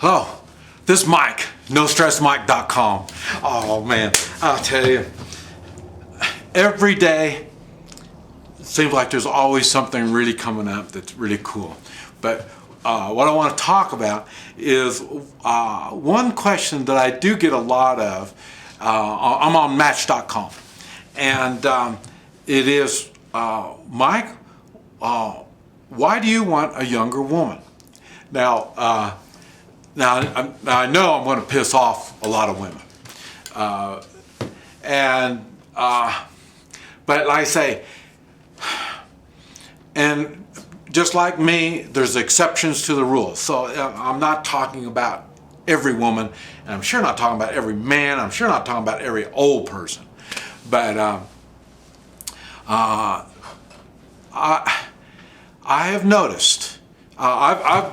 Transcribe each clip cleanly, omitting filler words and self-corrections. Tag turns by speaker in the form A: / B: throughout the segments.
A: Hello, this is Mike, NoStressMike.com. Oh man, I'll tell you, every day it seems like there's always something really coming up that's really cool. But what I want to talk about is one question that I do get a lot of. I'm on Match.com, and it is, Mike, why do you want a younger woman? Now, I know I'm going to piss off a lot of women, but like I say, and just like me, there's exceptions to the rules. So I'm not talking about every woman, and I'm sure not talking about every man. I'm sure not talking about every old person, but I have noticed. I'm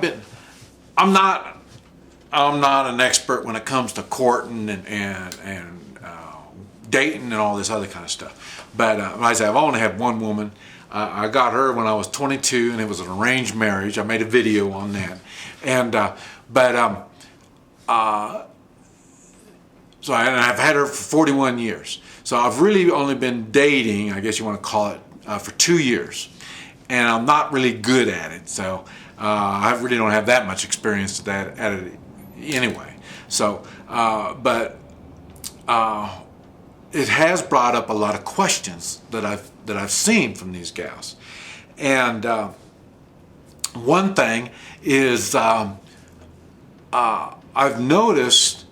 A: not an expert when it comes to courting and dating and all this other kind of stuff. But like I say, I've only had one woman. I got her when I was 22, and it was an arranged marriage. I made a video on that, and so I've had her for 41 years. So I've really only been dating, I guess you want to call it, for 2 years, and I'm not really good at it. So I really don't have that much experience at it anyway. So, it has brought up a lot of questions that I've seen from these gals, and one thing is I've noticed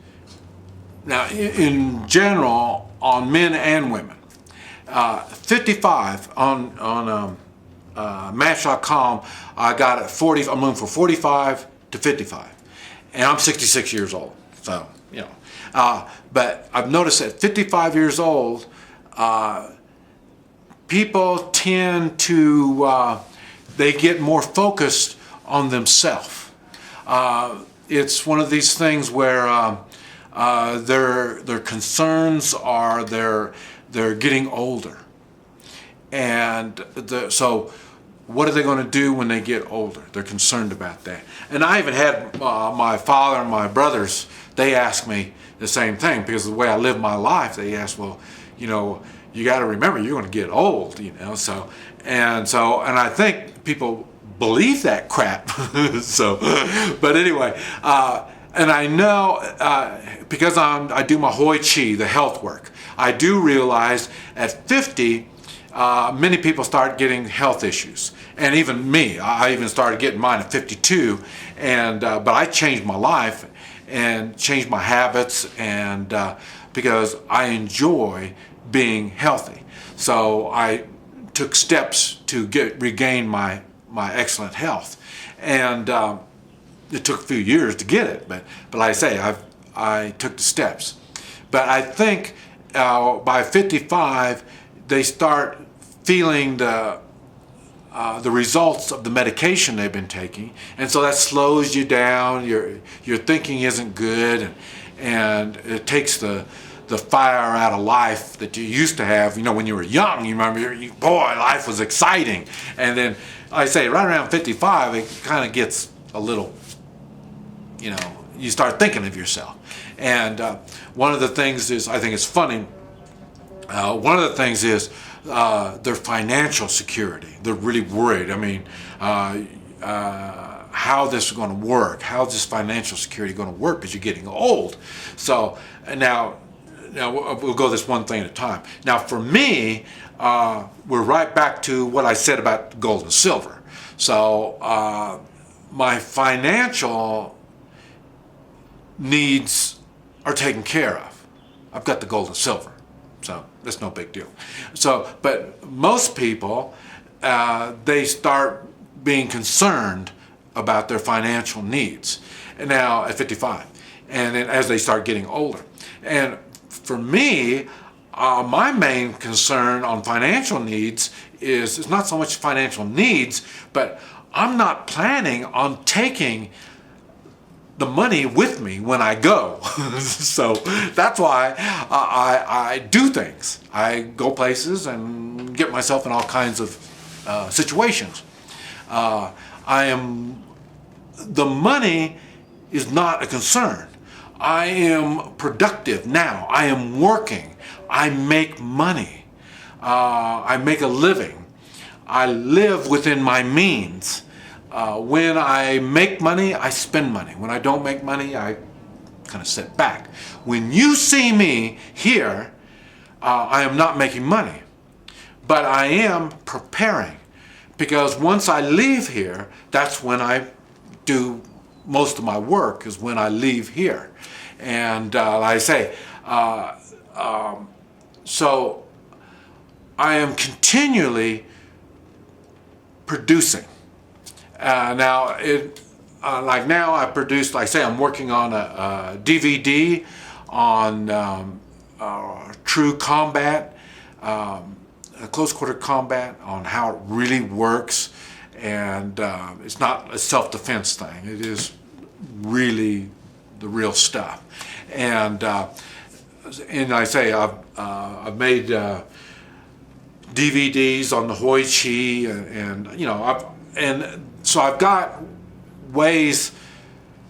A: now in general on men and women, 55 on Match.com. I got it 40. I'm looking for 45 to 55, and I'm 66 years old. So you know, but I've noticed at 55 years old, people tend to they get more focused on themselves. It's one of these things where their concerns are they're getting older, and so what are they going to do when they get older? They're concerned about that. And I even had my father and my brothers, they ask me the same thing, because of the way I live my life. They ask, well, you know, you got to remember you're going to get old, you know. And I think people believe that crap. But anyway, and I know because I do my Hoi Chi, the health work, I do realize at 50, many people start getting health issues, and even me. I even started getting mine at 52, and but I changed my life and changed my habits, and because I enjoy being healthy, so I took steps to regain my excellent health, and it took a few years to get it, but like I say, I took the steps. But I think by 55, they start feeling the results of the medication they've been taking, and so that slows you down. Your thinking isn't good, and it takes the fire out of life that you used to have. You know, when you were young, you remember, boy, life was exciting. And then, like I say, right around 55, it kind of gets a little, you know, you start thinking of yourself. And one of the things is, I think it's funny, one of the things is their financial security. They're really worried. I mean, how this is going to work, how is this financial security going to work, because you're getting old. So now we'll go this one thing at a time. Now for me, we're right back to what I said about gold and silver. So my financial needs are taken care of. I've got the gold and silver, so that's no big deal. So, but most people, they start being concerned about their financial needs, and now at 55, and then as they start getting older. And for me, my main concern on financial needs is it's not so much financial needs, but I'm not planning on taking the money with me when I go. So that's why I do things. I go places and get myself in all kinds of situations. The money is not a concern. I am productive now. I am working. I make money. I make a living. I live within my means. When I make money, I spend money. When I don't make money, I kind of sit back. When you see me here, I am not making money, but I am preparing, because once I leave here, that's when I do most of my work, is when I leave here. And like I say, so I am continually producing. Now, like now I produce, like I say, I'm working on a DVD on true combat, close quarter combat, on how it really works. And it's not a self-defense thing. It is really the real stuff. And I say I've made DVDs on the Hoi Chi, and you know, so I've got ways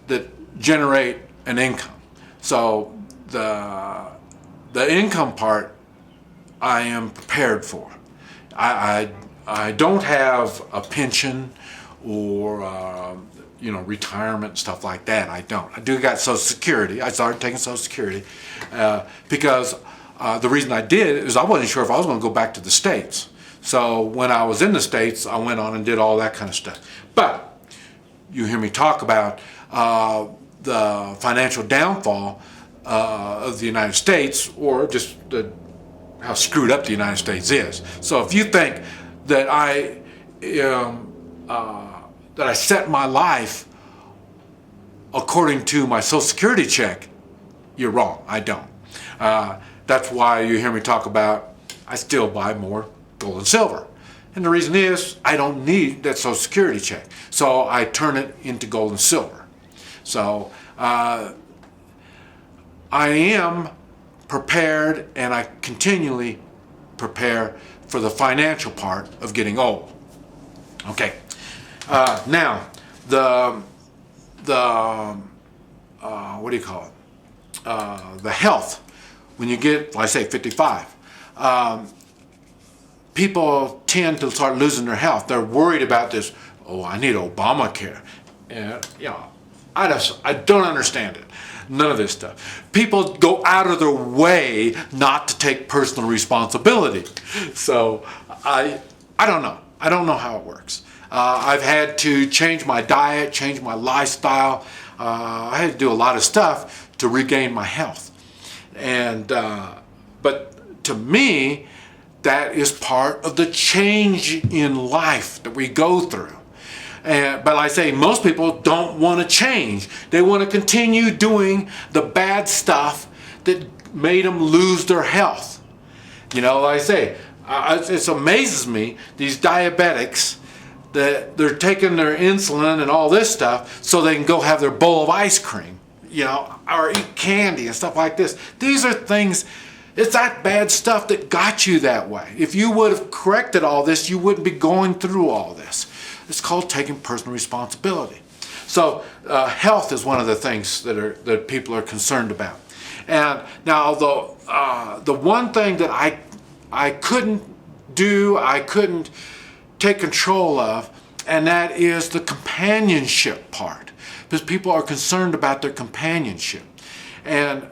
A: that generate an income. So the income part I am prepared for. I don't have a pension or you know, retirement, stuff like that. I don't. I do got Social Security. I started taking Social Security because the reason I did is I wasn't sure if I was going to go back to the States. So when I was in the States, I went on and did all that kind of stuff. But you hear me talk about the financial downfall of the United States, or just how screwed up the United States is. So if you think that I set my life according to my Social Security check, you're wrong. I don't. That's why you hear me talk about I still buy more gold and silver. And the reason is I don't need that Social Security check. So I turn it into gold and silver. So I am prepared, and I continually prepare for the financial part of getting old. Okay. Now, the what do you call it? The health. When you get, well, I say 55, people tend to start losing their health. They're worried about this. Oh, I need Obamacare. And, you know, I don't understand it. None of this stuff. People go out of their way not to take personal responsibility. So I don't know. I don't know how it works. I've had to change my diet, change my lifestyle. I had to do a lot of stuff to regain my health. And but to me, that is part of the change in life that we go through. But like I say, most people don't want to change. They want to continue doing the bad stuff that made them lose their health. You know, like I say, it amazes me, these diabetics, that they're taking their insulin and all this stuff so they can go have their bowl of ice cream, you know, or eat candy and stuff like this. These are things, it's that bad stuff that got you that way. If you would have corrected all this, you wouldn't be going through all this. It's called taking personal responsibility. So health is one of the things that people are concerned about. And now the one thing that I couldn't do, I couldn't take control of, and that is the companionship part, because people are concerned about their companionship, and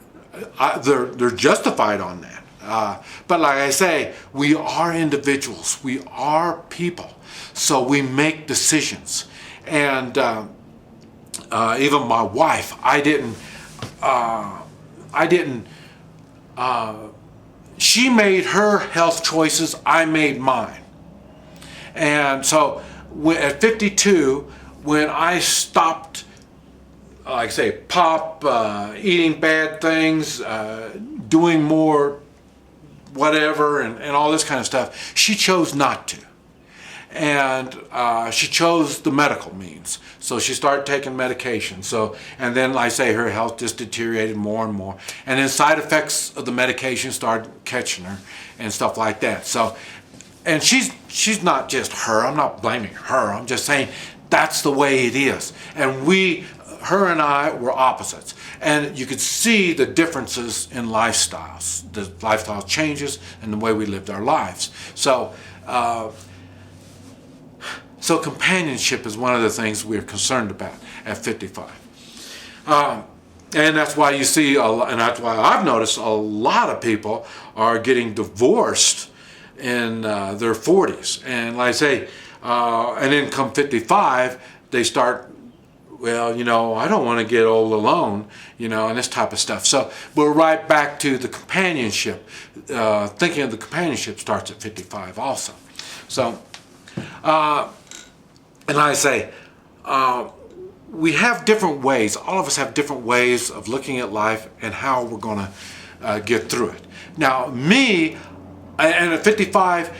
A: they're justified on that. But like I say, we are individuals, we are people, so we make decisions. And even my wife, she made her health choices, I made mine. And so at 52, when I stopped, like I say, eating bad things, doing more whatever, and all this kind of stuff, she chose not to. And she chose the medical means. So she started taking medication. So, and then, like I say, her health just deteriorated more and more. And then side effects of the medication started catching her and stuff like that. So, and she's not just her. I'm not blaming her. I'm just saying that's the way it is. And her and I were opposites, and you could see the differences in lifestyles, the lifestyle changes, and the way we lived our lives. So companionship is one of the things we're concerned about at 55. And that's why you see, and that's why I've noticed a lot of people are getting divorced in their 40s. And like I say, and then come 55, they start, well, I don't want to get old alone, and this type of stuff. So we're right back to the companionship. Thinking of the companionship starts at 55 also. So, and like I say, we have different ways. All of us have different ways of looking at life and how we're going to get through it. Now, me, and at 55,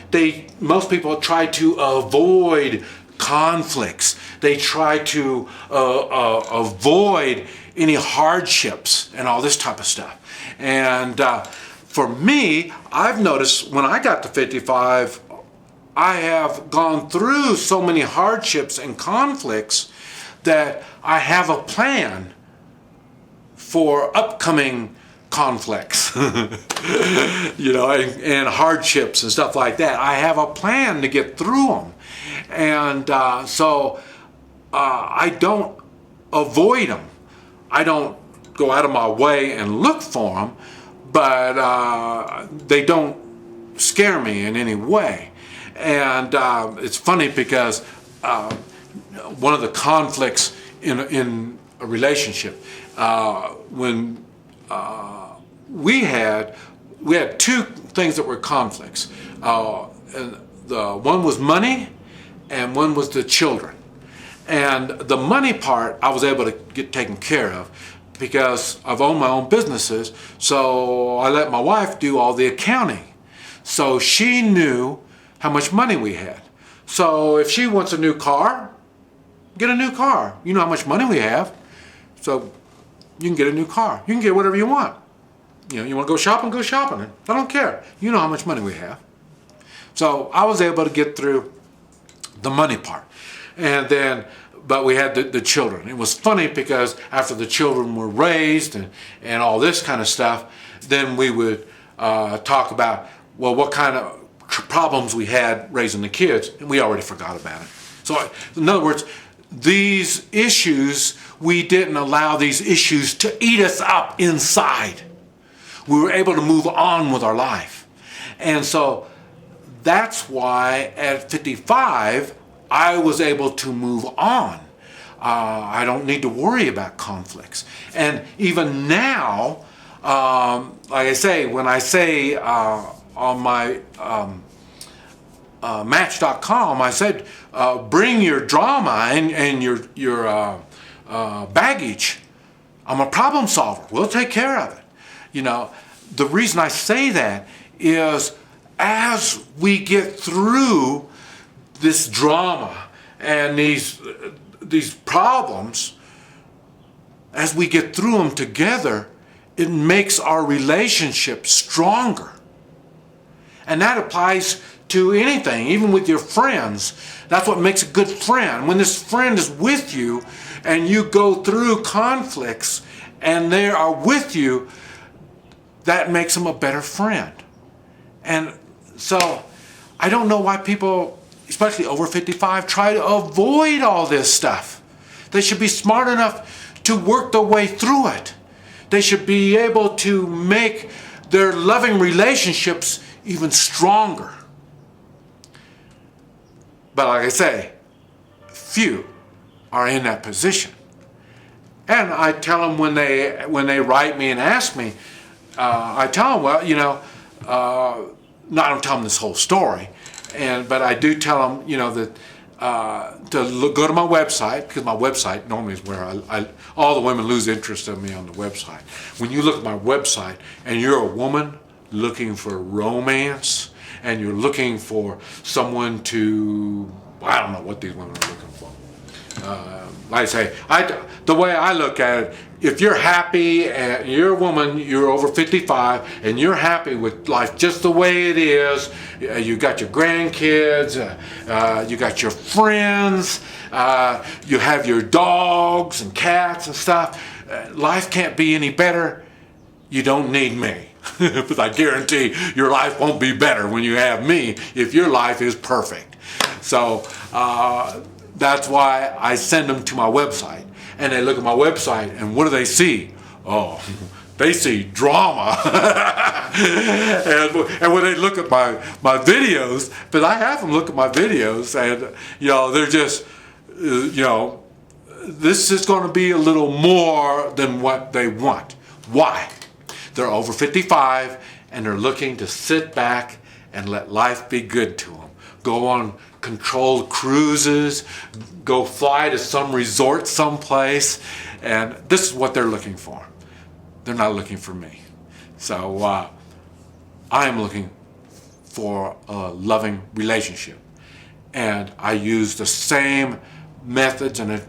A: most people try to avoid conflicts. They try to avoid any hardships and all this type of stuff. And for me, I've noticed when I got to 55, I have gone through so many hardships and conflicts that I have a plan for upcoming conflicts, and hardships and stuff like that. I have a plan to get through them. And so I don't avoid them. I don't go out of my way and look for them, but they don't scare me in any way. And it's funny because one of the conflicts in a relationship, when we had two things that were conflicts. And the one was money, and one was the children. And the money part I was able to get taken care of because I've owned my own businesses, so I let my wife do all the accounting. So she knew how much money we had. So if she wants a new car, get a new car. You know how much money we have, so you can get a new car. You can get whatever you want. You want to go shopping, go shopping. I don't care. You know how much money we have. So I was able to get through the money part. And then, but we had the children. It was funny because after the children were raised and all this kind of stuff, then we would talk about, well, what kind of problems we had raising the kids, and we already forgot about it. So in other words, these issues, we didn't allow these issues to eat us up inside. We were able to move on with our life. And so that's why at 55, I was able to move on. I don't need to worry about conflicts. And even now, like I say, when I say on my Match.com, I said, bring your drama and your baggage. I'm a problem solver. We'll take care of it. The reason I say that is as we get through this drama and these problems, as we get through them together, it makes our relationship stronger. And that applies to anything, even with your friends. That's what makes a good friend. When this friend is with you and you go through conflicts and they are with you, that makes them a better friend. And so I don't know why people, especially over 55, try to avoid all this stuff. They should be smart enough to work their way through it. They should be able to make their loving relationships even stronger. But like I say, few are in that position. And I tell them when they write me and ask me, I tell them, well, I don't tell them this whole story, but I do tell them, that to go to my website, because my website normally is where all the women lose interest in me on the website. When you look at my website and you're a woman looking for romance and you're looking for someone to, I don't know what these women are looking for. Like I say, the way I look at it, if you're happy and you're a woman, you're over 55, and you're happy with life just the way it is, you got your grandkids, you got your friends, you have your dogs and cats and stuff, life can't be any better. You don't need me. But I guarantee your life won't be better when you have me if your life is perfect. So that's why I send them to my website. And they look at my website, and what do they see? Oh, they see drama. and when they look at my videos, but I have them look at my videos, and they're just, this is going to be a little more than what they want. Why? They're over 55, and they're looking to sit back and let life be good to them. Go on controlled cruises, go fly to some resort someplace, and this is what they're looking for. They're not looking for me. So I am looking for a loving relationship, and I use the same methods and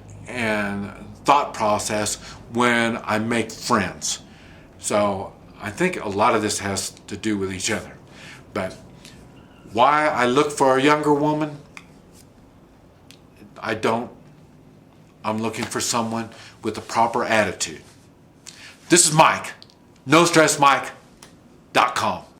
A: thought process when I make friends. So I think a lot of this has to do with each other. But why I look for a younger woman, I don't. I'm looking for someone with a proper attitude. This is Mike, NoStressMike.com.